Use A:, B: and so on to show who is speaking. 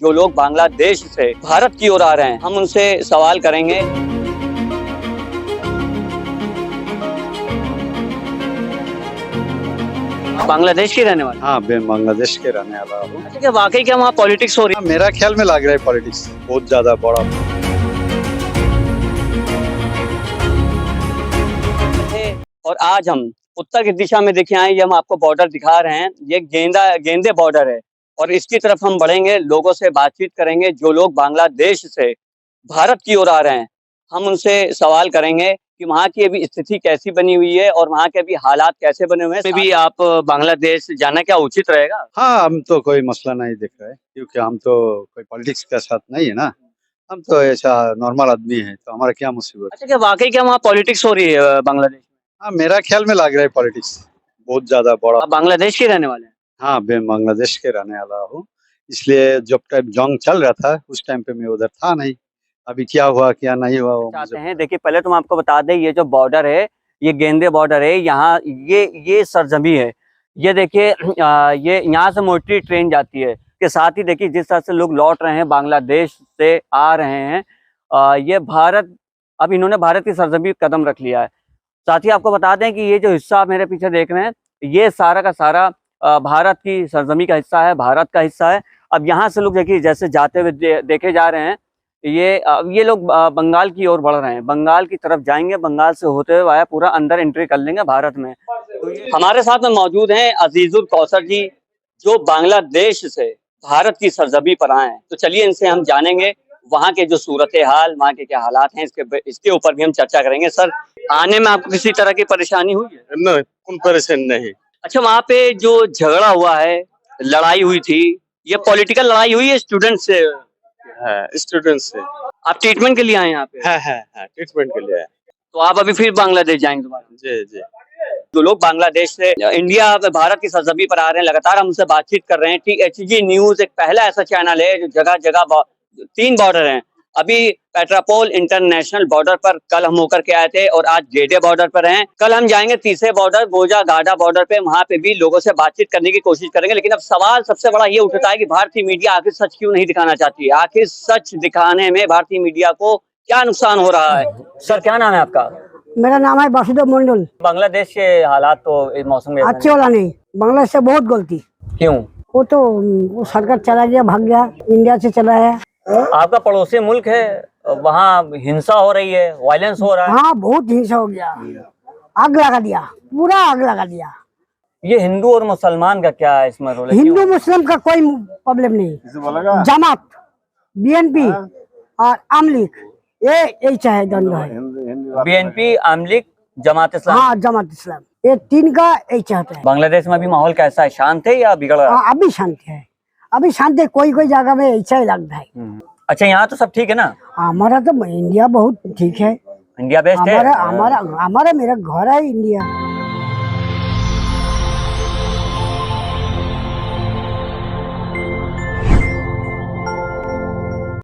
A: जो लोग बांग्लादेश से भारत की ओर आ रहे हैं, हम उनसे सवाल करेंगे। बांग्लादेश के रहने वाले?
B: हाँ, मैं बांग्लादेश के रहने वाला हूँ।
A: अच्छा, क्या वाकई क्या वहाँ पॉलिटिक्स हो रही
B: हाँ, मेरा ख्याल में लग रहा है पॉलिटिक्स बहुत ज्यादा बड़ा
A: है? और आज हम उत्तर की दिशा में देखिए आए, ये हम आपको बॉर्डर दिखा रहे हैं। ये गेंदे बॉर्डर है और इसकी तरफ हम बढ़ेंगे, लोगों से बातचीत करेंगे। जो लोग बांग्लादेश से भारत की ओर आ रहे हैं, हम उनसे सवाल करेंगे कि वहाँ की अभी स्थिति कैसी बनी हुई है और वहाँ के अभी हालात कैसे बने हुए हैं। भी आप बांग्लादेश जाना क्या उचित रहेगा?
B: हाँ, हम तो कोई मसला नहीं दिख रहा है क्योंकि हम तो कोई पॉलिटिक्स के साथ नहीं है ना। हम तो ऐसा नॉर्मल आदमी है, तो हमारा क्या मुसीबत।
A: अच्छा, क्या वाकई क्या वहाँ पॉलिटिक्स हो रही है बांग्लादेश में?
B: हाँ, मेरा ख्याल में लग रहा है पॉलिटिक्स बहुत ज्यादा बड़ा।
A: आप बांग्लादेश के रहने वाले हैं?
B: हाँ, मैं बांग्लादेश के रहने वाला हूँ। इसलिए जब टाइम जंग चल रहा था उस टाइम पे मैं उधर था नहीं। अभी क्या हुआ क्या नहीं हुआ वो
A: चाहते हैं। देखिए, पहले तो मैं आपको बता दें, ये जो बॉर्डर है, ये गेंदे बॉर्डर है। यहाँ ये सरजमी है। ये देखिए, ये यहाँ से मोटी ट्रेन जाती है। के साथ ही देखिए जिस तरह से लोग लौट रहे हैं, बांग्लादेश से आ रहे हैं। ये भारत, अब इन्होंने भारत की सरजमी कदम रख लिया है। साथ ही आपको बता दें कि ये जो हिस्सा आप मेरे पीछे देख रहे हैं, ये सारा का सारा भारत की सरजमी का हिस्सा है, भारत का हिस्सा है। अब यहाँ से लोग देखिए जैसे जाते हुए देखे जा रहे हैं। ये लोग बंगाल की ओर बढ़ रहे हैं, बंगाल की तरफ जाएंगे। बंगाल से होते हुए आया पूरा अंदर एंट्री कर लेंगे भारत में। तो हमारे साथ में मौजूद हैं अजीजुल कौसर जी, जो बांग्लादेश से भारत की सरजमी पर आए हैं। तो चलिए इनसे हम जानेंगे वहाँ के जो सूरत हाल, वहाँ के क्या हालात हैं, इसके ऊपर भी हम चर्चा करेंगे। सर, आने में आपको किसी तरह की परेशानी हुई है?
B: नहीं, कोई परेशानी नहीं।
A: अच्छा, वहाँ पे जो झगड़ा हुआ है, लड़ाई हुई थी, ये पॉलिटिकल लड़ाई हुई है स्टूडेंट से?
B: स्टूडेंट से।
A: आप ट्रीटमेंट के लिए आए यहाँ पे?
B: हाँ, ट्रीटमेंट के लिए।
A: तो आप अभी फिर बांग्लादेश जाएंगे दोबारा?
B: जी।
A: जो लोग बांग्लादेश से इंडिया भारत की सरजमी पर आ रहे हैं, लगातार हमसे बातचीत कर रहे हैं। THG न्यूज एक पहला ऐसा चैनल है जो जगह जगह 3 बॉर्डर हैं। अभी पेट्रापोल इंटरनेशनल बॉर्डर पर कल हम होकर के आए थे और आज गेडे बॉर्डर पर हैं। कल हम जाएंगे तीसरे बॉर्डर गोजा गाडा बॉर्डर पे, वहां पे भी लोगों से बातचीत करने की कोशिश करेंगे। लेकिन अब सवाल सबसे बड़ा ये उठता है कि भारतीय मीडिया आखिर सच क्यों नहीं दिखाना चाहती है? आखिर सच दिखाने में भारतीय मीडिया को क्या नुकसान हो रहा है? सर, क्या नाम है आपका?
C: मेरा नाम है वासुदेव मंडल।
A: बांग्लादेश के हालात तो इस मौसम में
C: अच्छे वाला नहीं, बांग्लादेश से बहुत गलती।
A: क्यों?
C: वो सरकार चला गया, भाग गया, इंडिया से चला है।
A: आपका पड़ोसी मुल्क है, वहाँ हिंसा हो रही है, वायलेंस हो रहा है।
C: हाँ, बहुत हिंसा हो गया, आग लगा दिया, पूरा आग लगा दिया।
A: ये हिंदू और मुसलमान का क्या है इसमें रोल?
C: हिंदू मुस्लिम का कोई प्रॉब्लम नहीं। जमात, BNP और आम लीग, ये चाहे द्वंद्व है।
A: BNP, आम लीग, जमात इस्लाम।
C: हाँ, जमात इस्लाम, ये 3 का यही चाहता है।
A: बांग्लादेश में अभी माहौल कैसा है? शांत है या बिगड़ रहा है?
C: हाँ, अभी शांत है, अभी शांत है। कोई जगह में ऐसा ही लगता है।
A: अच्छा, यहाँ तो सब ठीक है ना?
C: हमारा तो इंडिया बहुत ठीक है।
A: इंडिया बेस्ट है।
C: हमारा मेरा घर है इंडिया।